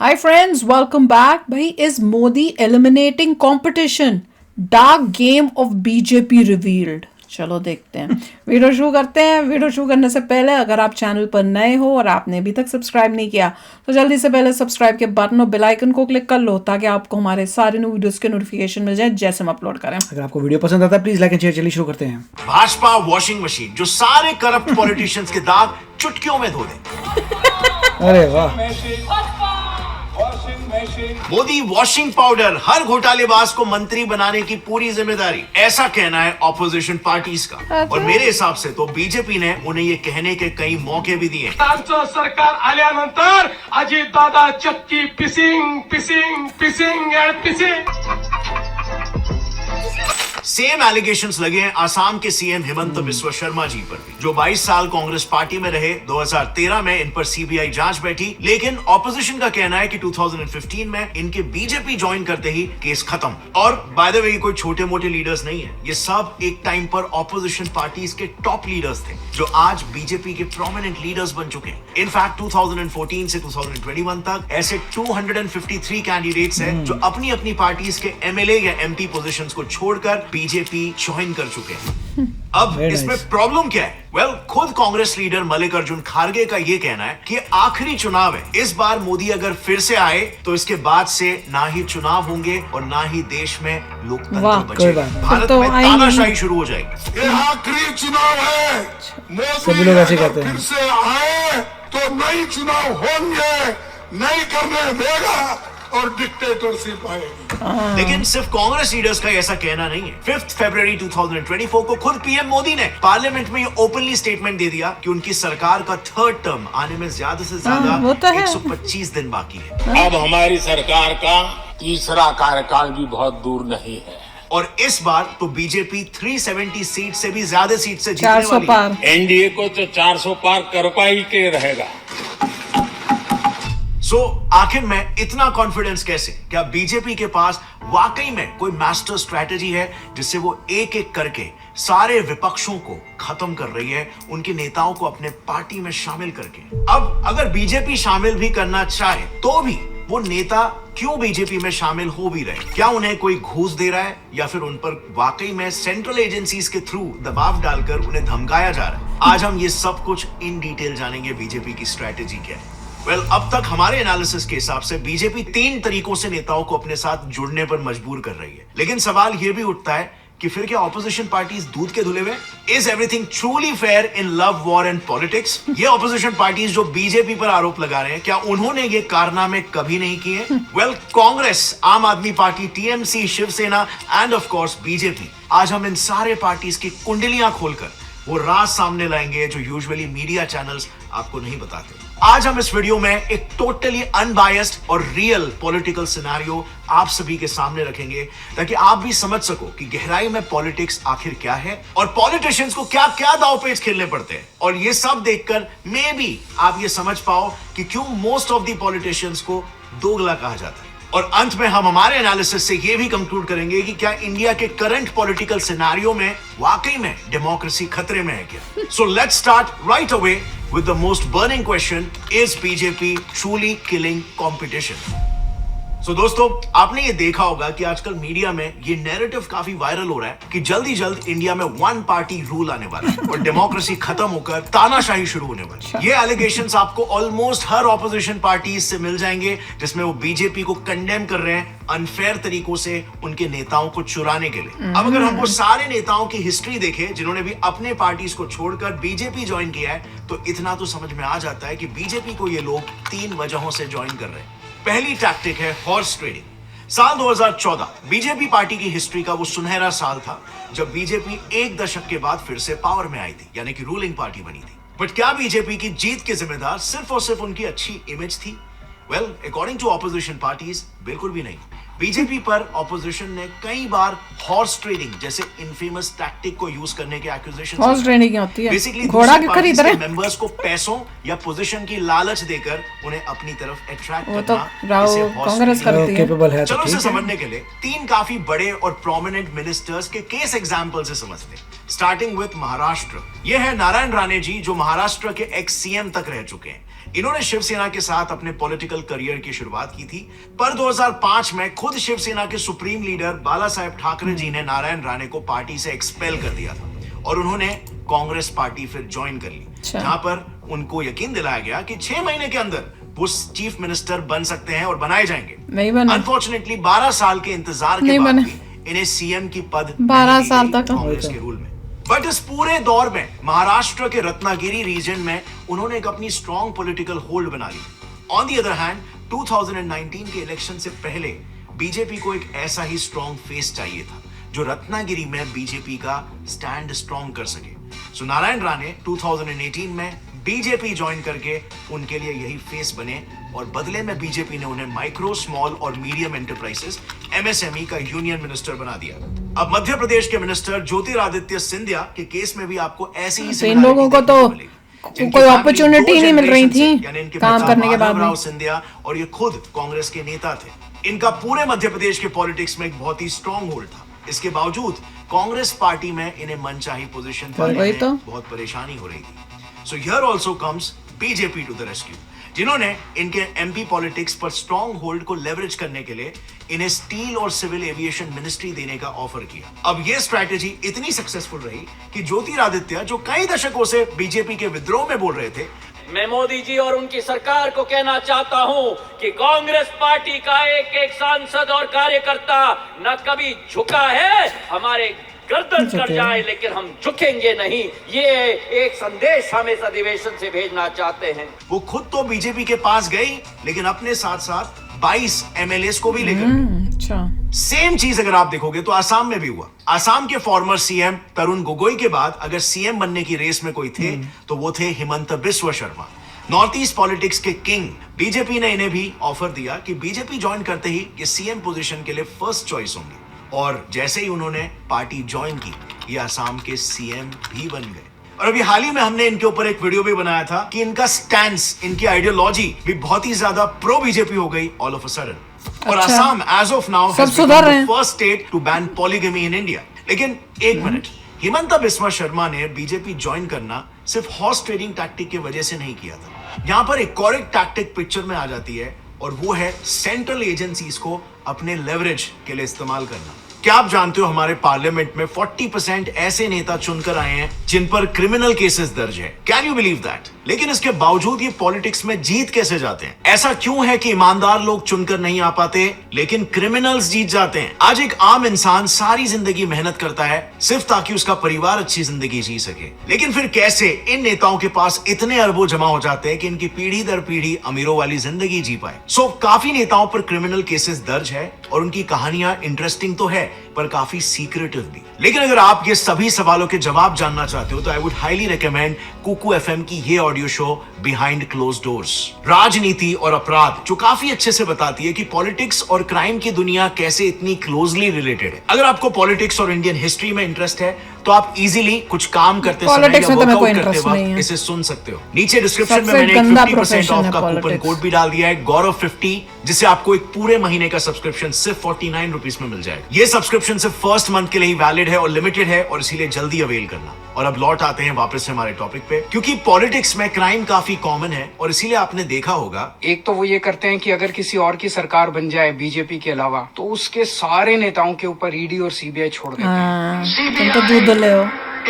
हाय friends, welcome back. भाई, is Modi eliminating competition? Dark game of BJP revealed. चलो देखते हैं। वीडियो शुरू करते हैं। वीडियो शुरू करने से पहले अगर आप चैनल पर नए हो और आपने अभी तक सब्सक्राइब नहीं किया तो जल्दी से पहले सब्सक्राइब के बटन और बेल आइकन को क्लिक कर लो ताकि आपको हमारे सारे न्यू वीडियोस के नोटिफिकेशन मिल जाए जैसे हम अपलोड करें। अगर आपको वीडियो पसंद आता है प्लीज लाइक एंड शेयर। चलिए शुरू करते हैं। भाजपा वॉशिंग मशीन जो सारे करप्ट पॉलिटिशियंस के दाग चुटकियों में धो दे। अरे वाह। मोदी वॉशिंग पाउडर, हर घोटालेबाज को मंत्री बनाने की पूरी जिम्मेदारी, ऐसा कहना है ऑपोजिशन पार्टीज का। और मेरे हिसाब से तो बीजेपी ने उन्हें ये कहने के कई मौके भी दिए। आमचं सरकार आल्यानंतर अजितदादा चक्की pissing pissing pissing and pissing. Same allegations लगे हैं आसाम के सीएम हेमंत बिस्वा शर्मा जी पर भी, जो 22 साल कांग्रेस पार्टी में रहे। 2013 में इन पर सीबीआई जांच बैठी, लेकिन ऑपोजिशन का कहना है कि 2015 में इनके बीजेपी ज्वाइन करते ही केस खत्म। और बाय द वे, कोई छोटे मोटे लीडर्स नहीं है, ये सब एक टाइम पर ऑपोजिशन पार्टीज के टॉप लीडर्स थे जो आज बीजेपी के प्रोमिनेंट लीडर्स बन चुके हैं। इनफैक्ट 2014 से 2021 तक ऐसे 253 कैंडिडेट्स हैं जो अपनी अपनी पार्टीज के एमएलए या एमपी पोजीशंस को छोड़कर बीजेपी ज्वाइन कर चुके हैं। अब इसमें प्रॉब्लम क्या है? वेल, खुद कांग्रेस लीडर मल्लिकार्जुन खड़गे का यह कहना है कि आखिरी चुनाव है, इस बार मोदी अगर फिर से आए तो इसके बाद से ना ही चुनाव होंगे और ना ही देश में लोकतंत्र बचेगा। भारत तो में तानाशाही शुरू हो जाएगी। ये आखिरी चुनाव है। सभी लोग ऐसे कहते हैं। फिर से आए तो नई चुनाव होंगे, नहीं करने देगा और डिक्टेटरशिप आएगी। लेकिन सिर्फ कांग्रेस लीडर्स का ऐसा कहना नहीं है। 5 फरवरी 2024 को खुद पीएम मोदी ने पार्लियामेंट में ओपनली स्टेटमेंट दे दिया कि उनकी सरकार का थर्ड टर्म आने में ज्यादा से ज्यादा वो तो है। 125 दिन बाकी है। अब हमारी सरकार का तीसरा कार्यकाल भी बहुत दूर नहीं है और इस बार तो बीजेपी 370 सीट से भी ज्यादा सीट से जीतने 400 वाली पार। है। एनडीए को तो 400 पार कर पाई के रहेगा। आखिर में इतना कॉन्फिडेंस कैसे? क्या बीजेपी के पास वाकई में कोई मास्टर स्ट्रैटेजी है जिससे वो एक एक करके सारे विपक्षों को खत्म कर रही है, उनके नेताओं को अपने पार्टी में शामिल करके? अब अगर बीजेपी शामिल भी करना चाहे तो भी वो नेता क्यों बीजेपी में शामिल हो भी रहे? क्या उन्हें कोई घूस दे रहा है या फिर उन पर वाकई में सेंट्रल एजेंसीज के थ्रू दबाव डालकर उन्हें धमकाया जा रहा है? आज हम ये सब कुछ इन डिटेल जानेंगे। बीजेपी की स्ट्रैटेजी क्या है? अब तक हमारे एनालिसिस के हिसाब से बीजेपी 3 तरीकों से नेताओं को अपने साथ जुड़ने पर मजबूर कर रही है। लेकिन सवाल यह भी उठता है कि फिर क्या ऑपोजिशन पार्टीज दूध के धुले हुए? Is everything truly fair in love, war and politics? ये ऑपोजिशन पार्टीज जो बीजेपी पर आरोप लगा रहे हैं, क्या उन्होंने ये कारनामे कभी नहीं किए? Congress, Aam Aadmi Party, TMC, Shivsena and of course BJP. आज हम इन सारे पार्टीज की कुंडलियां खोलकर वो राज सामने लाएंगे जो यूजुअली मीडिया चैनल्स आपको नहीं बताते। आज हम इस वीडियो में एक टोटली अनबायस्ड और रियल पॉलिटिकल सिनेरियो आप सभी के सामने रखेंगे ताकि आप भी समझ सको कि गहराई में पॉलिटिक्स आखिर क्या है और पॉलिटिशियंस को क्या क्या दांवपेच खेलने पड़ते हैं। और ये सब देखकर मे बी आप ये समझ पाओ कि क्यों मोस्ट ऑफ द पॉलिटिशियंस को दोगला कहा जाता है। और अंत में हम हमारे एनालिसिस से ये भी कंक्लूड करेंगे कि क्या इंडिया के करंट पॉलिटिकल सिनेरियो में वाकई में डेमोक्रेसी खतरे में है क्या? So let's start right away with the most burning question, is BJP truly killing competition? दोस्तों, आपने ये देखा होगा कि आजकल मीडिया में ये नैरेटिव काफी वायरल हो रहा है कि जल्द ही जल्द इंडिया में वन पार्टी रूल आने वाला है और डेमोक्रेसी खत्म होकर तानाशाही शुरू होने वाली है। ये एलिगेशंस आपको ऑलमोस्ट हर ऑपोजिशन पार्टी से मिल जाएंगे जिसमें वो बीजेपी को कंडेम कर रहे हैं अनफेयर तरीकों से उनके नेताओं को चुराने के लिए। अब अगर हम वो सारे नेताओं की हिस्ट्री देखें जिन्होंने भी अपने पार्टीज को छोड़कर बीजेपी ज्वाइन किया है तो इतना तो समझ में आ जाता है कि बीजेपी को ये लोग 3 वजहों से ज्वाइन कर रहे हैं। पहली टैक्टिक है हॉर्स ट्रेडिंग। साल 2014 बीजेपी पार्टी की हिस्ट्री का वो सुनहरा साल था जब बीजेपी 1 दशक के बाद फिर से पावर में आई थी, यानी कि रूलिंग पार्टी बनी थी। बट क्या बीजेपी की जीत के जिम्मेदार सिर्फ और सिर्फ उनकी अच्छी इमेज थी? अकॉर्डिंग टू ऑपोजिशन पार्टीज, बिल्कुल भी नहीं। बीजेपी पर ऑपोजिशन ने कई बार हॉर्स ट्रेडिंग जैसे इनफेमस टैक्टिक को यूज करने के एक्यूजेशन हॉर्स ट्रेडिंग होती है, बेसिकली घोड़ा की खरीद रहे हैं। मेंबर्स को पैसों या पोजीशन की लालच देकर उन्हें अपनी तरफ अट्रैक्ट वो तो करना, राव इसे horse कांग्रेस trading करती है। केपेबल है तो चलो इसे ठीक है। समझने के लिए तीन काफी बड़े और प्रोमिनेंट मिनिस्टर्स के केस एग्जांपल से समझते हैं, स्टार्टिंग विद महाराष्ट्र। ये है नारायण राणे जी, जो महाराष्ट्र के एक्स सीएम तक रह चुके हैं। इन्होंने शिवसेना के साथ अपने पॉलिटिकल करियर की शुरुआत की थी, पर 2005 में खुद शिवसेना के सुप्रीम लीडर बाला साहेब ठाकरे जी ने नारायण राणे को पार्टी से एक्सपेल कर दिया था और उन्होंने कांग्रेस पार्टी फिर ज्वाइन कर ली, जहां पर उनको यकीन दिलाया गया कि 6 महीने के अंदर वो चीफ मिनिस्टर बन सकते हैं और बनाए जाएंगे। नहीं बने। अनफॉर्चुनेटली 12 साल के इंतजार के बाद भी इन्हें सीएम की पद 12 साल तक कांग्रेस के रूल में। बट इस पूरे दौर में महाराष्ट्र के रत्नागिरी रीजन में उन्होंने एक अपनी स्ट्रॉन्ग पॉलिटिकल होल्ड बना ली। ऑन द अदर हैंड 2019 के इलेक्शन से पहले बीजेपी को एक ऐसा ही स्ट्रॉन्ग फेस चाहिए था जो रत्नागिरी में बीजेपी का स्टैंड स्ट्रॉन्ग कर सके। सो नारायण राणे 2018 में बीजेपी ज्वाइन करके उनके लिए यही फेस बने और बदले में बीजेपी ने उन्हें माइक्रो, स्मॉल और मीडियम एंटरप्राइजेस MSME का यूनियन मिनिस्टर बना दिया। अब मध्य प्रदेश के मिनिस्टर ज्योतिरादित्य सिंधिया के केस में भी आपको ऐसी ही इन लोगों को तो कोई अपॉर्चुनिटी नहीं मिल रही थी काम करने के बाद राव सिंधिया और ये खुद कांग्रेस के नेता थे। इनका पूरे मध्य प्रदेश के पॉलिटिक्स में एक बहुत ही स्ट्रॉन्ग होल्ड था। इसके बावजूद कांग्रेस पार्टी में इन्हें मनचाही पोजीशन पाने में बहुत परेशानी हो रही थी। So here also comes BJP to the rescue, जिन्होंने इनके एमपी पॉलिटिक्स पर स्ट्रॉन्ग होल्ड को लेवरेज करने के लिए इन्हें स्टील और सिविल एविएशन मिनिस्ट्री देने का ऑफर किया। अब यह स्ट्रैटेजी इतनी सक्सेसफुल रही कि ज्योतिरादित्य, जो कई दशकों से बीजेपी के विद्रोह में बोल रहे थे, मैं मोदी जी और उनकी सरकार को कहना चाहता हूं कि कांग्रेस पार्टी का एक एक सांसद और कार्यकर्ता न कभी झुका है। हमारे गर्दन कट जाए लेकिन हम झुकेंगे नहीं, ये एक संदेश हम इस अधिवेशन से भेजना चाहते हैं। वो खुद तो बीजेपी के पास गई लेकिन अपने साथ साथ 22 MLAs को भी लेकर। अच्छा, सेम चीज अगर आप देखोगे तो आसाम में भी हुआ। आसाम के फॉर्मर सीएम तरुण गोगोई के बाद अगर सीएम बनने की रेस में कोई थे तो वो थे Himanta Biswa Sharma, north east politics के किंग। बीजेपी ने इन्हें भी ऑफर दिया कि बीजेपी ज्वाइन करते ही ये सीएम पोजीशन के लिए फर्स्ट चॉइस होंगे, और जैसे ही उन्होंने पार्टी ज्वाइन की ये असम के सीएम भी बन गए। और अभी हाल ही में हमने इनके ऊपर एक वीडियो भी बनाया था कि इनका स्टैंड, इनकी आइडियोलॉजी भी बहुत ही ज्यादा प्रो बीजेपी हो गई ऑल ऑफ अ सडन। और Assam as of now has become the first state to ban polygamy in India. लेकिन एक मिनट, हिमंत बिस्वा शर्मा ने बीजेपी ज्वाइन करना सिर्फ हॉर्स ट्रेडिंग टैक्टिक की वजह से नहीं किया था। यहां पर एक करेक्ट टैक्टिक पिक्चर में आ जाती है और वो है सेंट्रल एजेंसीज को अपने लेवरेज के लिए इस्तेमाल करना। क्या आप जानते हो हमारे पार्लियामेंट में 40% ऐसे नेता चुनकर आए हैं जिन पर क्रिमिनल केसेस दर्ज है। Can you believe that? लेकिन इसके बावजूद ये पॉलिटिक्स में जीत कैसे जाते हैं? ऐसा क्यों है कि ईमानदार लोग चुनकर नहीं आ पाते लेकिन क्रिमिनल्स जीत जाते हैं? आज एक आम इंसान सारी जिंदगी मेहनत करता है सिर्फ ताकि उसका परिवार अच्छी जिंदगी जी सके, लेकिन फिर कैसे इन नेताओं के पास इतने अरबों जमा हो जाते हैं कि इनकी पीढ़ी दर पीढ़ी अमीरों वाली जिंदगी जी पाए। सो काफी नेताओं पर क्रिमिनल केसेस दर्ज है और उनकी कहानियां इंटरेस्टिंग तो है पर काफी सीक्रेटिव भी। लेकिन अगर आप ये सभी सवालों के जवाब जानना चाहते हो तो I would highly recommend Kuku FM की ये audio show behind close doors, राजनीति और अपराध, जो काफी अच्छे से बताती है कि पॉलिटिक्स और क्राइम की दुनिया कैसे इतनी क्लोजली रिलेटेड है। अगर आपको पॉलिटिक्स और इंडियन हिस्ट्री में इंटरेस्ट है तो आप इजीली कुछ काम करते समय या वर्कआउट करते वक्त इसे सुन सकते हो। नीचे डिस्क्रिप्शन में मैंने 50% ऑफ का कूपन कोड भी डाल दिया है, गौरव50, जिससे आपको एक पूरे महीने का सब्सक्रिप्शन सिर्फ 49 रुपीज में मिल जाएगा। ये सब्सक्रिप्शन सिर्फ फर्स्ट मंथ के लिए ही वैलिड है और लिमिटेड है, और इसीलिए जल्दी अवेल करना। और अब लौट आते हैं वापस से हमारे टॉपिक पे, क्योंकि पॉलिटिक्स में क्राइम काफी कॉमन है और इसीलिए आपने देखा होगा, एक तो वो ये करते हैं कि अगर किसी और की सरकार बन जाए बीजेपी के अलावा तो उसके सारे नेताओं के ऊपर ईडी और सीबीआई छोड़ देते हैं। तुम तो दूध ले हो।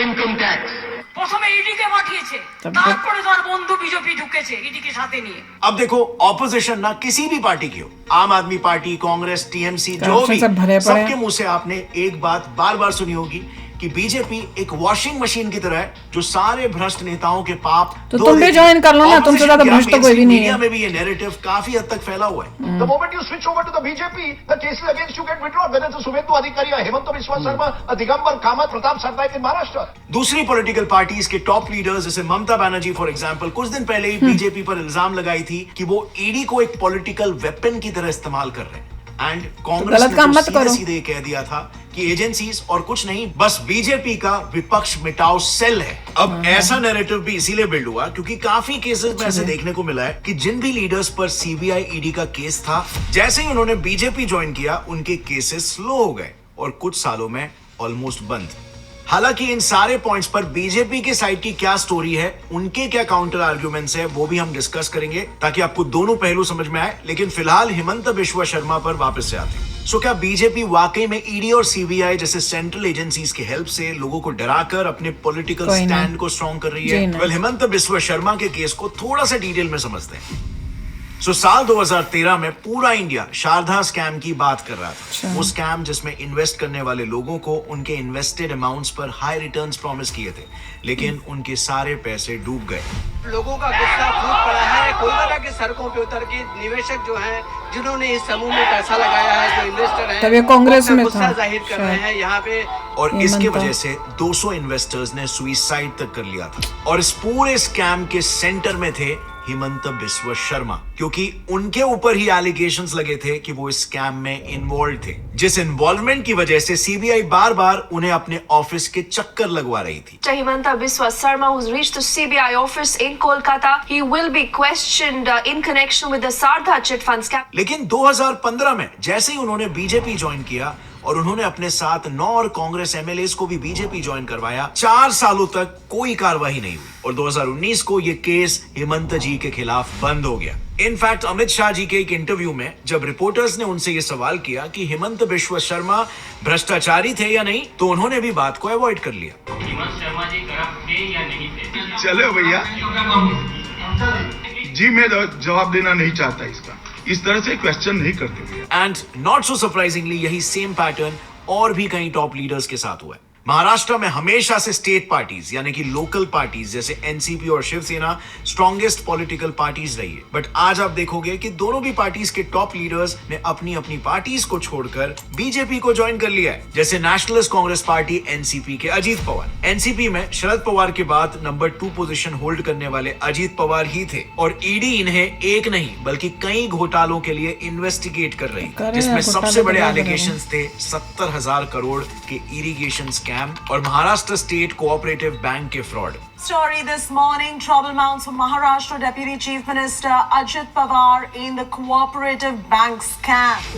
ইনকাম ট্যাক্স প্রথমে ইডিকে পাঠিয়েছে, তারপরে তার বন্ধু বিজেপি ঢুকেছে ইডিকে সাথে নিয়ে। अब देखो ऑपोजिशन ना किसी भी पार्टी की हो, आम आदमी पार्टी, कांग्रेस, टीएमसी, जो भी, सबके मुंह से आपने एक बात बार बार सुनी होगी कि बीजेपी एक वॉशिंग मशीन की तरह है जो सारे भ्रष्ट नेताओं के पाप तो तुम भी ज्वाइन कर लो ना, तुमसे ज्यादा भ्रष्ट तो कोई भी नहीं है। मीडिया में भी ये नैरेटिव काफी हद तक फैला हुआ है। The moment you switch over to the BJP, the cases against you get withdrawn, whether it's Suvendu Adhikari or Hemanta Biswa Sarma or Digambar Kamath, Pratap Sarnaik in Maharashtra. दूसरी पॉलिटिकल पार्टीज के top leaders जैसे Mamata Banerjee for example कुछ दिन पहले ही BJP पर इल्जाम लगाई थी कि वो ईडी को एक पॉलिटिकल वेपन की तरह इस्तेमाल कर रहे हैं। एंड कांग्रेस गलत ने काम तो मत करो। सीधे कह दिया था कि एजेंसीज और कुछ नहीं, बस बीजेपी का विपक्ष मिटाओ सेल है। अब ऐसा नैरेटिव भी इसीलिए बिल्ड हुआ क्योंकि काफी केसेस में ऐसे देखने को मिला है कि जिन भी लीडर्स पर सीबीआई ईडी का केस था, जैसे ही उन्होंने बीजेपी ज्वाइन किया उनके केसेस स्लो हो गए और कुछ सालों में ऑलमोस्ट बंद। हालांकि इन सारे पॉइंट्स पर बीजेपी के साइड की क्या स्टोरी है, उनके क्या काउंटर आर्ग्यूमेंट्स है, वो भी हम डिस्कस करेंगे ताकि आपको दोनों पहलू समझ में आए। लेकिन फिलहाल हिमंत बिस्वा शर्मा पर वापस से आते हैं। सो क्या बीजेपी वाकई में ईडी और सीबीआई जैसे सेंट्रल एजेंसीज की हेल्प से लोगों को डराकर अपने पॉलिटिकल कोई ना। स्टैंड को स्ट्रॉन्ग कर रही जी है? ना। वेल, हिमंत बिस्वा शर्मा के केस को थोड़ा सा डिटेल में समझते हैं। साल 2013 में पूरा इंडिया शारदा स्कैम की बात कर रहा था। वो स्कैम जिसमें इन्वेस्ट करने वाले लोगों को उनके इन्वेस्टेड अमाउंट्स पर हाई रिटर्न्स प्रॉमिस किए थे, लेकिन उनके सारे पैसे डूब गए। लोगों का गुस्सा फूट पड़ा है। कोलकाता की सड़कों पे उतर के निवेशक जो हैं, जिन्होंने इस समूह में पैसा लगाया है, जो इन्वेस्टर हैं, तब ये कांग्रेस वो अपना में गुस्सा था जाहिर कर रहे हैं यहाँ पे। और इसके वजह से 200 इन्वेस्टर्स ने सुइसाइड तक कर लिया था। और इस पूरे स्कैम के सेंटर में थे हिमंत बिस्वा शर्मा, क्योंकि उनके ऊपर ही एलिगेशंस लगे थे कि वो इस स्कैम में इन्वॉल्व थे, जिस इन्वॉल्वमेंट की वजह से सीबीआई बार बार उन्हें अपने ऑफिस के चक्कर लगवा रही थी। Himanta Biswa Sarma, who's reached the CBI office in Kolkata, he will be questioned in connection with the Sardha chit fund scam. लेकिन 2015 में जैसे ही उन्होंने बीजेपी ज्वाइन किया और उन्होंने अपने साथ 9 और कांग्रेस एमएलएस को भी बीजेपी ज्वाइन करवाया, 4 सालों तक कोई कार्रवाई नहीं हुई और 2019 को ये केस हिमंत जी के खिलाफ बंद हो गया। इनफैक्ट अमित शाह जी के एक इंटरव्यू में जब रिपोर्टर्स ने उनसे ये सवाल किया कि हिमंत बिस्वा शर्मा भ्रष्टाचारी थे या नहीं, तो उन्होंने भी बात को अवॉइड कर लिया। हिमंत शर्मा जी करप्ट थे या नहीं थे? चलो भैया जी, मैं जवाब देना नहीं चाहता इसका, इस तरह से क्वेश्चन नहीं करते। एंड नॉट सो सरप्राइजिंगली यही सेम पैटर्न और भी कई टॉप लीडर्स के साथ हुआ है। महाराष्ट्र में हमेशा से स्टेट पार्टीज यानी कि लोकल पार्टीज जैसे एनसीपी और शिवसेना स्ट्रॉन्गेस्ट पॉलिटिकल पार्टीज रही है, बट आज आप देखोगे कि दोनों भी पार्टीज के टॉप लीडर्स ने अपनी अपनी पार्टीज को छोड़कर बीजेपी को ज्वाइन कर लिया है। जैसे नेशनलिस्ट कांग्रेस पार्टी एनसीपी के अजीत पवार, एनसीपी में शरद पवार के बाद नंबर 2 पोजीशन होल्ड करने वाले अजीत पवार ही थे और ईडी इन्हें एक नहीं बल्कि कई घोटालों के लिए इन्वेस्टिगेट कर रही, जिसमें सबसे बड़े एलिगेशंस थे 70,000 करोड़ के इरिगेशन स्कैम और महाराष्ट्र स्टेट कोऑपरेटिव बैंक के fraud. Story this morning, trouble mounts for Maharashtra Deputy Chief Minister Ajit Pawar in the cooperative bank scam.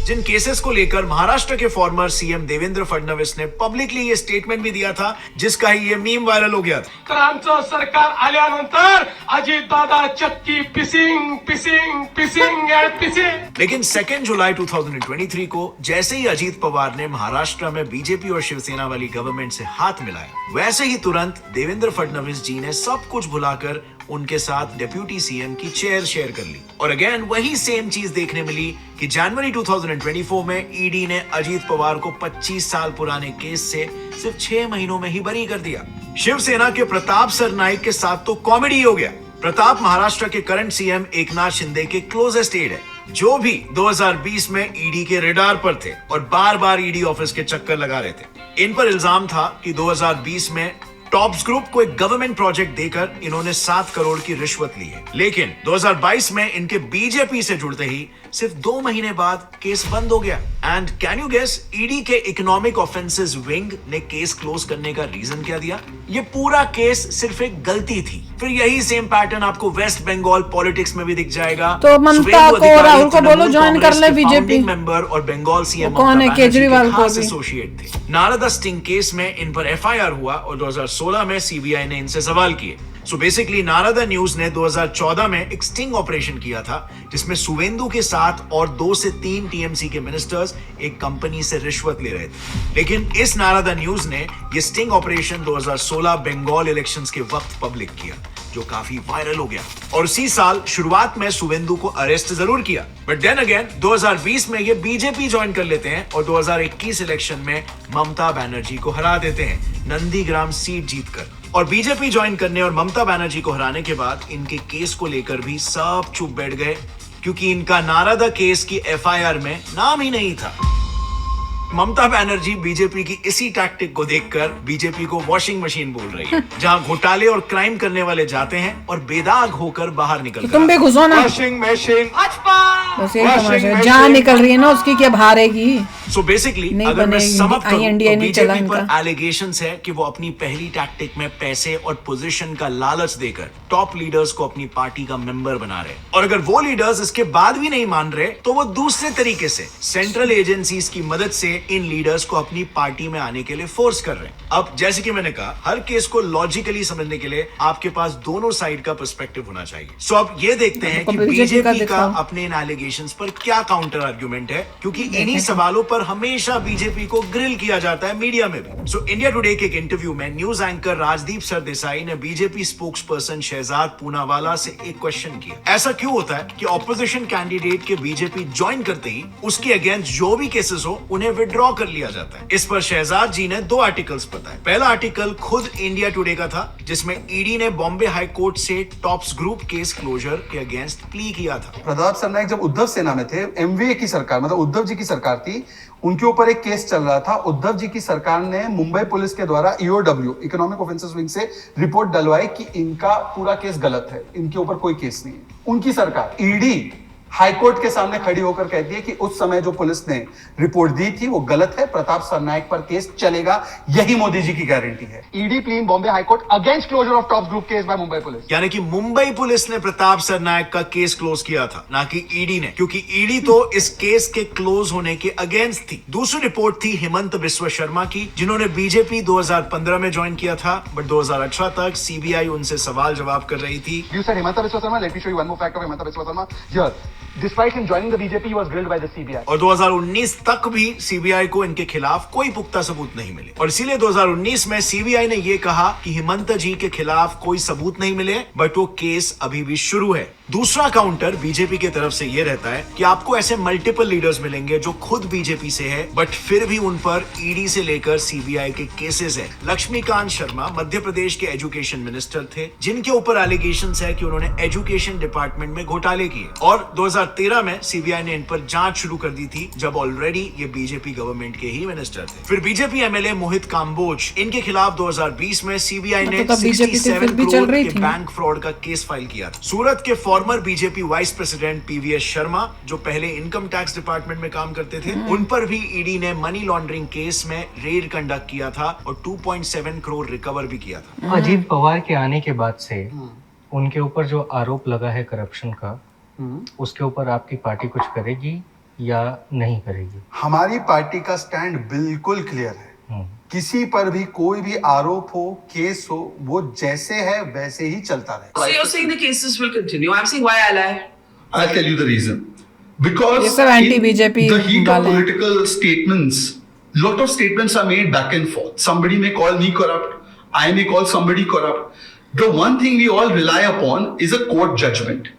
जिन केसेस को लेकर महाराष्ट्र के फॉर्मर सीएम देवेंद्र फडणवीस ने पब्लिकली ये स्टेटमेंट भी दिया था, जिसका ही ये मीम वायरल हो गया था। तर आमचं सरकार आल्यानंतर अजित दादा चक्की pissing pissing pissing and pissing. लेकिन 2 जुलाई 2023 को जैसे ही अजीत पवार ने महाराष्ट्र में बीजेपी और शिवसेना वाली गवर्नमेंट से हाथ मिलाया, वैसे ही तुरंत देवेंद्र फडणवीस जी ने सब कुछ भुलाकर उनके साथ डिप्यूटी सीएम की चेयर शेयर कर ली। और अगेन वही सेम चीज देखने मिली कि जनवरी 2024 में ईडी ने अजीत पवार को 25 साल पुराने केस से सिर्फ 6 महीनों में ही बरी कर दिया। शिवसेना के प्रताप सरनाइक के साथ तो कॉमेडी हो गया। प्रताप महाराष्ट्र के करंट सीएम एकनाथ शिंदे के क्लोजेस्ट एड है, जो भी 2020 में ईडी के रेडार पर थे और बार बार ईडी ऑफिस के चक्कर लगा रहे थे। इन पर इल्जाम था कि 2020 में टॉप्स ग्रुप को एक गवर्नमेंट प्रोजेक्ट देकर इन्होंने 7 करोड़ की रिश्वत ली है। लेकिन 2022 में इनके बीजेपी से जुड़ते ही सिर्फ 2 महीने बाद केस बंद हो गया। And can you guess ED के इकोनॉमिक ऑफेंसेस विंग ने केस क्लोज करने का रीजन क्या दिया? ये पूरा केस सिर्फ एक गलती थी। फिर यही सेम पैटर्न आपको वेस्ट बंगाल पॉलिटिक्स में भी दिख जाएगा। तो ममता को राहुल को बोलो ज्वाइन कर ले बीजेपी मेंबर और बंगाल सीएम कौन है, केजरीवाल को भी एसोसिएट थे। नारदा स्टिंग केस में इन पर एफआईआर हुआ और 2016 में सीबीआई ने इनसे सवाल किए। सो बेसिकली नारदा न्यूज ने 2014 में एक स्टिंग ऑपरेशन किया था, जिसमें सुवेंदु के साथ और 2 से 3 टीएमसी के मिनिस्टर्स एक कंपनी से रिश्वत ले रहे थे। लेकिन इस नारदा न्यूज ने ये स्टिंग ऑपरेशन 2016 बंगाल इलेक्शंस के वक्त पब्लिक किया, जो काफी वायरल हो गया। और उसी साल शुरुआत में सुवेंदु को अरेस्ट जरूर किया, बट देन अगेन 2020 में ये बीजेपी ज्वाइन कर लेते हैं और 2021 इलेक्शन में ममता बनर्जी को हरा देते हैं नंदीग्राम सीट जीतकर। और बीजेपी ज्वाइन करने और ममता बनर्जी को हराने के बाद इनके केस को लेकर भी सब चुप बैठ गए, क्योंकि इनका नारदा केस की एफआईआर में नाम ही नहीं था। ममता बनर्जी बीजेपी की इसी टैक्टिक को देखकर बीजेपी को वॉशिंग मशीन बोल रही है, जहां घोटाले और क्राइम करने वाले जाते हैं और बेदाग होकर बाहर निकल तुम भी घुसो ना, वॉशिंग मशीन बस यही तमाशा है। जहाँ निकल रही है ना उसकी क्या हारेगी। सो बेसिकली नहीं अगर मैं बनेगी, सम अप करूं इंडिया तो नहीं चला बीजेपी पर इनका। एलिगेशंस है कि वो अपनी पहली टैक्टिक में पैसे और पोजीशन का लालच देकर टॉप लीडर्स को अपनी पार्टी का मेंबर बना रहे, और अगर वो लीडर्स इसके बाद भी नहीं मान रहे तो वो दूसरे तरीके से सेंट्रल एजेंसीज की मदद से इन लीडर्स को अपनी पार्टी में आने के लिए फोर्स कर रहे हैं। अब जैसे कि मैंने कहा, हर केस को लॉजिकली समझने के लिए आपके पास दोनों साइड का पर्सपेक्टिव होना चाहिए। सो अब ये देखते हैं कि बीजेपी का अपने इन एलिगेशंस पर क्या काउंटर आर्ग्यूमेंट है, क्योंकि इन्हीं सवालों पर हमेशा बीजेपी को ग्रिल किया जाता है मीडिया में भी। सो इंडिया टुडे के एक इंटरव्यू में न्यूज एंकर राजदीप सरदेसाई ने BJP spokesperson Shehzad Poonawalla से एक क्वेश्चन किया, ऐसा क्यों होता है कि ऑपोजिशन कैंडिडेट के बीजेपी ज्वाइन करते ही उसके अगेंस्ट जो भी केसेस हो उन्हें विड्रॉ कर लिया जाता है। इस पर शहजाद जी ने 2 आर्टिकल्स बताए। पहला आर्टिकल खुद इंडिया टुडे का था, जिसमें ईडी ने बॉम्बे हाई कोर्ट से टॉप्स ग्रुप केस क्लोजर के अगेंस्ट प्ली किया था। प्रताप सरनाइक जब उद्धव सेना में थे, एमवीए की सरकार मतलब उद्धव जी की सरकार थी, उनके ऊपर एक केस चल रहा था। उद्धव जी की सरकार ने मुंबई पुलिस के द्वारा ईओडब्ल्यू इकोनॉमिक ऑफेंसेस विंग से रिपोर्ट डलवाई कि इनका पूरा केस गलत है, इनके ऊपर कोई केस नहीं है। उनकी सरकार ईडी हाईकोर्ट के सामने खड़ी होकर कहती है कि उस समय जो पुलिस ने रिपोर्ट दी थी वो गलत है, प्रताप सरनाइक पर केस चलेगा। यही मोदी जी की गारंटी है। ED plea in Bombay high court against closure of tops group case by Mumbai police. यानी कि मुंबई पुलिस ने प्रताप सरनाइक का केस क्लोज किया था, ना कि ईडी ने, क्योंकि ईडी तो इस केस के क्लोज होने के अगेंस्ट थी। दूसरी रिपोर्ट थी हेमंत बिस्वा शर्मा की, जिन्होंने बीजेपी 2015 में ज्वाइन किया था, बट 2018 तक सीबीआई उनसे सवाल जवाब कर रही थी। You said Himanta Biswa Sarma. Let me show you one more fact of Himanta Biswa Sarma. Here, despite him joining the BJP, he was grilled by the CBI. और 2019 तक भी सीबीआई को इनके खिलाफ कोई पुख्ता सबूत नहीं मिले, और इसीलिए 2019 में सीबीआई ने यह कहा कि हेमंत जी के खिलाफ कोई सबूत नहीं मिले, बट वो केस अभी भी शुरू है। दूसरा काउंटर बीजेपी की तरफ से यह रहता है कि आपको ऐसे मल्टीपल लीडर्स मिलेंगे जो खुद बीजेपी से है, बट फिर भी उन पर ईडी से लेकर सीबीआई के केसेस है। लक्ष्मीकांत शर्मा मध्य प्रदेश के एजुकेशन मिनिस्टर थे, जिनके ऊपर एलिगेशंस है कि उन्होंने एजुकेशन डिपार्टमेंट में घोटाले किए, और 2013 में सीबीआई ने इन पर जांच शुरू कर दी थी, जब ऑलरेडी ये बीजेपी गवर्नमेंट के ही मिनिस्टर थे। फिर बीजेपी एमएलए मोहित काम्बोज, इनके खिलाफ 2020 में सीबीआई ने 67 करोड़ के बैंक फ्रॉड का केस फाइल किया था। सूरत के farmer BJP vice president PVS Sharma, जो पहले इनकम टैक्स डिपार्टमेंट में काम करते थे, उन पर भी ईडी ने मनी लॉन्ड्रिंग केस में रेड कंडक्ट किया था और 2.7 करोड़ रिकवर भी किया था। अजीत पवार के आने के बाद से उनके ऊपर जो आरोप लगा है करप्शन का, उसके ऊपर आपकी पार्टी कुछ करेगी या नहीं करेगी? हमारी पार्टी का स्टैंड बिल्कुल क्लियर है। किसी पर भी कोई भी आरोप हो, केस हो, वो जैसे है वैसे ही चलता रहे। So you're saying the cases will continue? I'm saying why I lie. I'll tell you the reason. Because ये सब anti-BJP in the heat of वाले हैं। political statements, lot of statements are made back and forth. Somebody may call me corrupt, I may call somebody corrupt. The one thing we all rely upon is a court judgment.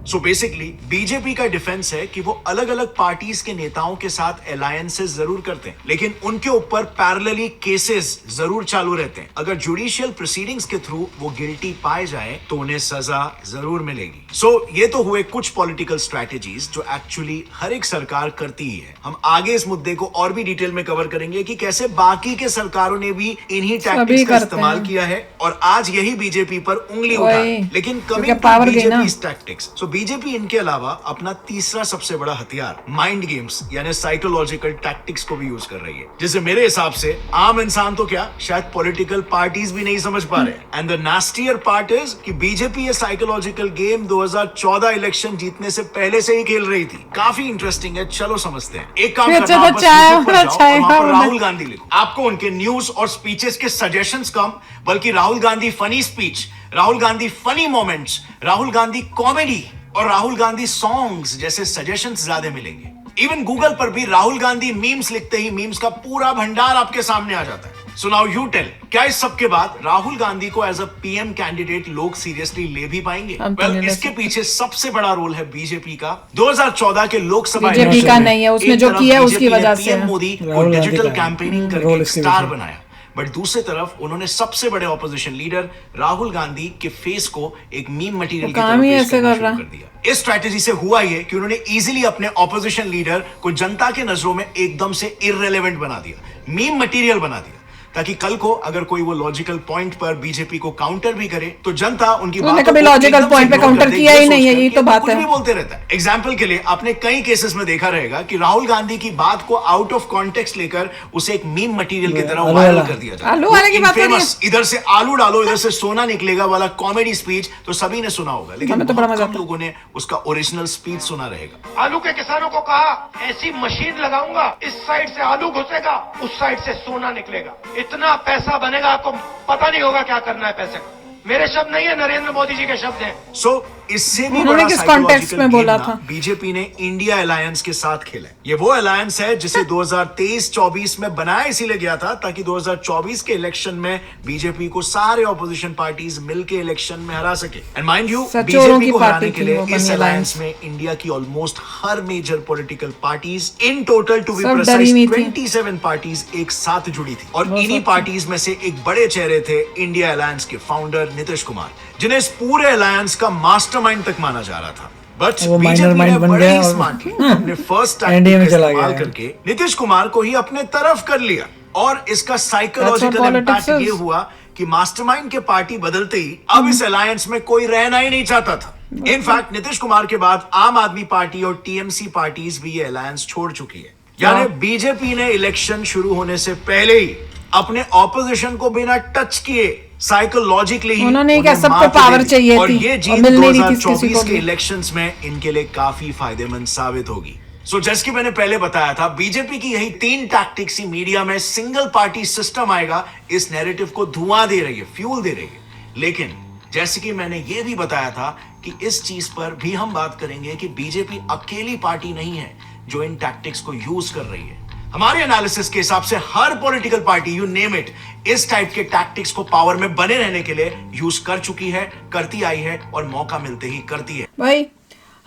So basically BJP का defence है कि वो अलग अलग parties के नेताओं के साथ अलायंसेस जरूर करते हैं, लेकिन उनके ऊपर पैरेलली केसेस जरूर चालू रहते हैं। अगर जुडिशियल प्रोसीडिंग्स के थ्रू वो गिल्टी पाए जाए तो उन्हें सजा जरूर मिलेगी। सो ये तो हुए कुछ पॉलिटिकल स्ट्रैटेजीज जो एक्चुअली हर एक सरकार करती ही है। हम आगे इस मुद्दे को और भी डिटेल में कवर करेंगे कि कैसे बाकी के सरकारों ने भी इन्हीं टैक्टिक्स का इस्तेमाल किया है, और आज यही बीजेपी पर उंगली उठा है। लेकिन coming to BJP tactics, BJP इनके अलावा अपना तीसरा सबसे बड़ा हथियार माइंड गेम्स यानी साइकोलॉजिकल टैक्टिक्स को भी यूज कर रही है, जिसे मेरे हिसाब से आम इंसान तो क्या, शायद पॉलिटिकल पार्टीज भी नहीं समझ पा रहे। एंड द नास्टियर पार्ट इज कि बीजेपी ये साइकोलॉजिकल गेम 2014 इलेक्शन जीतने से पहले से ही खेल रही थी। काफी इंटरेस्टिंग है, चलो समझते हैं। एक काम करना, आप यूट्यूब पर जाओ और वहां पर राहुल गांधी लिखो, आपको उनके न्यूज और स्पीचेस के सजेशंस कम, बल्कि Rahul Gandhi funny speech, Rahul Gandhi funny moments, Rahul Gandhi comedy और राहुल गांधी सॉन्ग्स जैसे सजेशंस ज्यादा मिलेंगे। इवन गूगल पर भी राहुल गांधी मीम्स लिखते ही मीम्स का पूरा भंडार आपके सामने आ जाता है। सो नाउ यू टेल, क्या इस सब के बाद राहुल गांधी को एज अ पीएम कैंडिडेट लोग सीरियसली ले भी पाएंगे? वेल, इसके पीछे सबसे बड़ा रोल है बीजेपी का। 2014 के लोकसभा बीजेपी का नहीं है, उसने जो किया उसकी वजह से मोदी को डिजिटल कैंपेनिंग करके स्टार बनाया, बट दूसरी तरफ उन्होंने सबसे बड़े ऑपोजिशन लीडर राहुल गांधी के फेस को एक मीम मटेरियल की तरह पेश करना शुरू कर दिया। इस स्ट्रैटेजी से हुआ ये कि उन्होंने इजीली अपने ऑपोजिशन लीडर को जनता के नजरों में एकदम से इररिलेवेंट बना दिया, मीम मटेरियल बना दिया, ताकि कल को अगर कोई वो लॉजिकल पॉइंट पर बीजेपी को काउंटर भी करे तो जनता उनकी बातों कभी लॉजिकल पॉइंट पे काउंटर किया ही नहीं है, यही तो बात है। कुछ भी बोलते रहता है। एग्जांपल के लिए आपने कई केसेस में देखा रहेगा कि राहुल गांधी की बात को आउट ऑफ कॉन्टेक्स्ट लेकर उसे एक मीम मटेरियल की तरह वायरल कर दिया जाता है। फेमस इधर से आलू डालो इधर से सोना निकलेगा वाला कॉमेडी स्पीच तो सभी ने सुना होगा, लेकिन बहुत कम लोगों ने उसका ओरिजिनल स्पीच सुना रहेगा। आलू के किसानों को कहा ऐसी मशीन लगाऊंगा, इस साइड से आलू घुसेगा, उस साइड से सोना निकलेगा, इतना पैसा बनेगा आपको पता नहीं होगा क्या करना है पैसे को। मेरे शब्द नहीं है, नरेंद्र मोदी जी के शब्द हैं। सो इससे भी उन्होंने किस कॉन्टेक्स्ट में बोला था? बीजेपी ने इंडिया अलायंस के साथ खेला। ये वो अलायंस है जिसे 2023-24 में बनाया इसीलिए गया था ताकि 2024 के इलेक्शन में बीजेपी को सारे ऑपोजिशन पार्टीज मिलकर इलेक्शन में हरा सके। एंड माइंड यू, बीजेपी को हराने के लिए इस अलायंस में इंडिया की ऑलमोस्ट हर major political parties, in total to be precise 27 parties एक साथ जुड़ी थी। और इन्हीं पार्टीज में से एक बड़े चेहरे थे इंडिया अलायंस के फाउंडर नीतीश कुमार, जिन्हें इस पूरे अलायंस का मास्टरमाइंड तक माना जा रहा था। बट बीजेपी ने बड़े ही स्मार्टली अपने फर्स्ट टाइम इस्तेमाल करके नीतीश कुमार को ही अपने तरफ कर लिया। और इसका साइकोलॉजिकल इम्पैक्ट ये हुआ कि मास्टरमाइंड के पार्टी बदलते ही अब इस अलायंस में कोई रहना ही नहीं चाहता था। इनफैक्ट नीतीश कुमार के बाद आम आदमी पार्टी और टीएमसी पार्टीज भी ये अलायंस छोड़ चुकी है। यानी बीजेपी ने इलेक्शन शुरू होने से पहले ही अपने ऑपोजिशन को बिना टच किए साइकोलॉजिकली ही उन्होंने क्या सबको पावर चाहिए और थी, ये जीत 2024 के इलेक्शंस में इनके लिए काफी फायदेमंद साबित होगी। सो जैसे कि मैंने पहले बताया था, बीजेपी की यही 3 टैक्टिक्स ही मीडिया में सिंगल पार्टी सिस्टम आएगा इस नैरेटिव को धुआं दे रही है, फ्यूल दे रही है। लेकिन जैसे कि मैंने ये भी बताया था कि इस चीज पर भी हम बात करेंगे कि बीजेपी अकेली पार्टी नहीं है जो इन टैक्टिक्स को यूज कर रही है। हमारे एनालिसिस के हिसाब से हर political party, you name it, इस टाइप के टैक्टिक्स को पावर में बने रहने के लिए यूज कर चुकी है, करती आई है और मौका मिलते ही करती है। भाई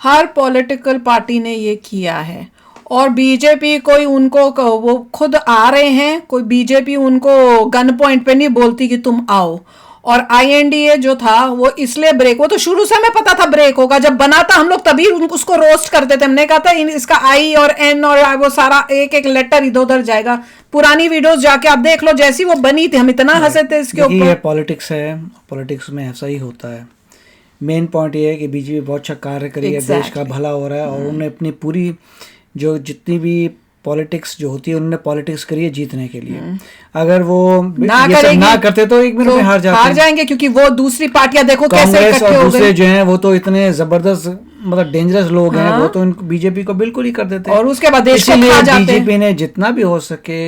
हर पॉलिटिकल पार्टी ने ये किया है और बीजेपी कोई उनको वो खुद आ रहे हैं, कोई बीजेपी उनको गन पॉइंट पे नहीं बोलती कि तुम आओ। और आईएनडीए जो था वो इसलिए ब्रेक, वो तो शुरू से हमें पता था ब्रेक होगा, जब बना था हम लोग तभी उसको रोस्ट करते थे। हमने कहा था इसका आई और एन और वो सारा एक एक लेटर इधर उधर जाएगा। पुरानी वीडियोस जाके आप देख लो, जैसी वो बनी थी हम इतना हंसे थे इसके ऊपर। ये पॉलिटिक्स है, पॉलिटिक्स में ऐसा ही होता है। मेन पॉइंट ये है कि बीजेपी बहुत अच्छा कार्य करी है, देश का भला हो रहा है और उन्होंने अपनी पूरी जो जितनी भी पॉलिटिक्स जो होती है उन्होंने पॉलिटिक्स करी है जीतने के लिए। अगर वो ना करते तो 1 मिनट में हार जाएंगे, क्योंकि वो दूसरी पार्टियां देखो कैसे इकट्ठे हो गए। दूसरे जो हैं वो तो इतने जबरदस्त मतलब डेंजरस लोग हैं, वो तो बीजेपी को बिल्कुल ही कर देते हैं और उसके बाद देश को खा जाते हैं। बीजेपी ने जितना भी हो सके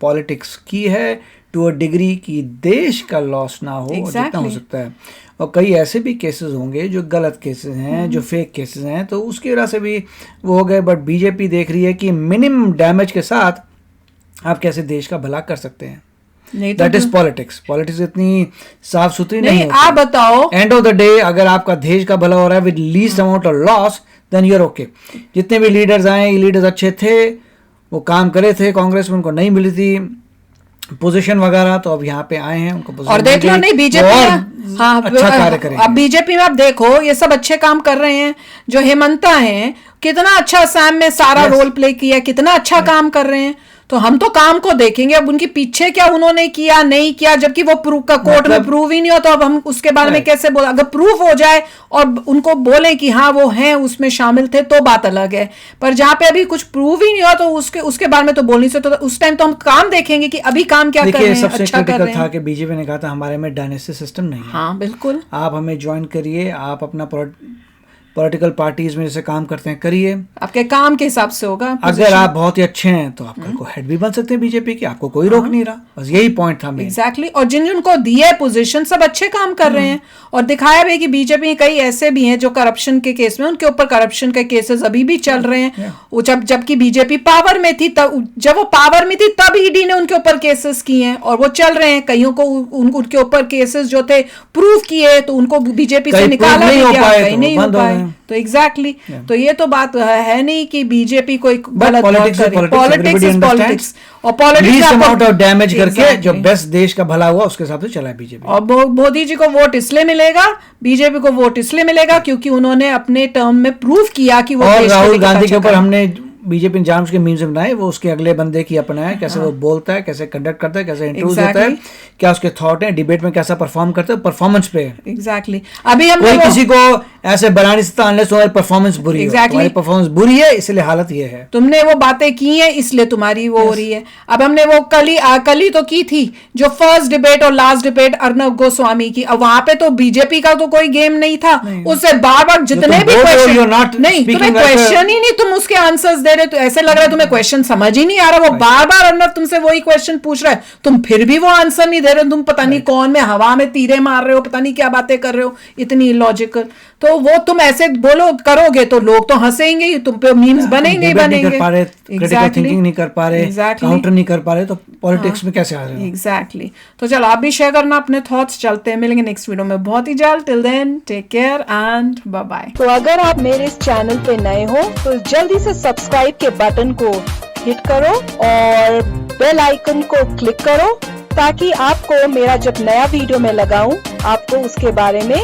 पॉलिटिक्स की है टू अ डिग्री कि देश का लॉस ना हो, जितना हो सकता है। और कई ऐसे भी केसेस होंगे जो गलत केसेस हैं, जो फेक केसेस हैं, तो उसकी वजह से भी वो हो गए। बट बीजेपी देख रही है कि मिनिमम डैमेज के साथ आप कैसे देश का भला कर सकते हैं। That is politics. पॉलिटिक्स इतनी साफ सुथरी नहीं होती। आप बताओ, एंड ऑफ द डे अगर आपका देश का भला हो रहा है with least amount of loss then you are okay. जितने भी लीडर्स आए, ये लीडर्स अच्छे थे, वो काम करे थे, कांग्रेस में उनको नहीं मिली थी पोजीशन वगैरह, तो अब यहाँ पे आए हैं उनको और देख लो नहीं बीजेपी हाँ अच्छा कार्य करेंगे। अब बीजेपी में आप देखो ये सब अच्छे काम कर रहे हैं। जो हेमंता हैं कितना अच्छा असम में सारा रोल प्ले किया, कितना अच्छा काम कर रहे हैं। तो हम तो काम को देखेंगे, अब उनके पीछे क्या उन्होंने किया नहीं किया, जबकि वो प्रूफ का कोर्ट में प्रूव ही नहीं हो, तो अब हम उसके बारे में कैसे बोल। अगर प्रूफ हो जाए और उनको बोले कि हाँ वो हैं उसमें शामिल थे तो बात अलग है, पर जहाँ पे अभी कुछ प्रूव ही नहीं हो तो उसके बारे में तो बोल नहीं सकते। तो उस टाइम तो हम काम देखेंगे कि अभी काम क्या कर रहे हैं, सबसे अच्छा कर रहे हैं। था कि बीजेपी ने कहा था हमारे में डायनेस्टी सिस्टम नहीं है। हाँ बिल्कुल, आप हमें ज्वाइन करिए, आप अपना पॉलिटिकल पार्टीज में जैसे काम करते हैं करिए, आपके काम के हिसाब से होगा। अगर आप बहुत ही अच्छे हैं तो आप कल को हेड भी बन सकते हैं बीजेपी की, आपको कोई रोक नहीं रहा। बस यही पॉइंट था मेन। एग्जैक्टली। और जिन जिनको दिए पोजीशन सब अच्छे काम कर रहे हैं और दिखाया भी कि बीजेपी में कई ऐसे भी हैं जो करप्शन के केस में, उनके ऊपर करप्शन के केसेस अभी भी चल रहे हैं। जबकि बीजेपी पावर में थी, तब जब वो पावर में थी तब ईडी ने उनके ऊपर केसेस किए हैं और वो चल रहे हैं। कईयों को उनके ऊपर केसेस जो थे प्रूव किए तो उनको बीजेपी से निकाला नहीं गया, कहीं नहीं हो पाए। तो एग्जैक्टली तो ये तो बात है नहीं कि बीजेपी कोई गलत पॉलिटिक्स इज पॉलिटिक्स और पॉलिटिक्स अमाउंट ऑफ डैमेज करके जो बेस्ट देश का भला हुआ उसके हिसाब से चला है बीजेपी। और मोदी जी को वोट इसलिए मिलेगा, बीजेपी को वोट इसलिए मिलेगा क्योंकि उन्होंने अपने टर्म में प्रूव किया कि वो और राहुल गांधी के ऊपर हमने बीजेपी ने जानबूझ के मीम्स बनाए, वो उसके अगले बंदे की अपना है, कैसे वो बोलता है, कैसे कंडक्ट करता है, कैसे इंटरव्यूज देता है, क्या उसके थॉट है, डिबेट में कैसा परफॉर्म करता है, परफॉर्मेंस पे है। एग्जैक्टली अभी हम कोई किसी को ऐसे बना नहीं सकता अनलेस तुम्हारी परफॉर्मेंस बुरी है। तुम्हारी परफॉर्मेंस बुरी है इसलिए हालत ये है, तुमने वो बातें की है इसलिए तुम्हारी वो हो रही है। अब हमने वो कल ही तो की थी जो फर्स्ट डिबेट और लास्ट डिबेट अर्नब गोस्वामी की, अब वहां पे तो बीजेपी का तो कोई गेम नहीं था, उससे बार बार जितने भी क्वेश्चन नहीं, तुम्हें क्वेश्चन ही नहीं, तुम उसके आंसर्स दे रहे, तो ऐसे लग रहा है तुम्हें क्वेश्चन समझ ही नहीं आ रहा, वो बार बार अर्नब तुमसे वही क्वेश्चन पूछ रहा है, तुम फिर भी वो आंसर नहीं दे रहे, तुम पता नहीं कौन में हवा में तीरे मार रहे हो, पता नहीं क्या बातें कर रहे हो, इतनी इलॉजिकल। तो वो तुम ऐसे बोलो करोगे तो लोग तो हंसेंगे ही, तुम पे मीम्स बनेंगे ही बनेंगे। क्रिटिकल थिंकिंग नहीं कर पा रहे, काउंटर नहीं कर पा रहे, तो पॉलिटिक्स में कैसे आ रहे हो? एग्जैक्टली। तो चलो आप भी शेयर करना अपने थॉट्स, चलते हैं मिलेंगे नेक्स्ट वीडियो में बहुत ही जल्द। Till then take care and bye bye. तो अगर आप मेरे इस चैनल पे नए हो तो जल्दी से सब्सक्राइब के बटन को हिट करो और बेल आइकन को क्लिक करो ताकि आपको मेरा जब नया वीडियो मैं लगाऊं आपको उसके बारे में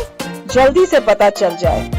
जल्दी से पता चल जाए।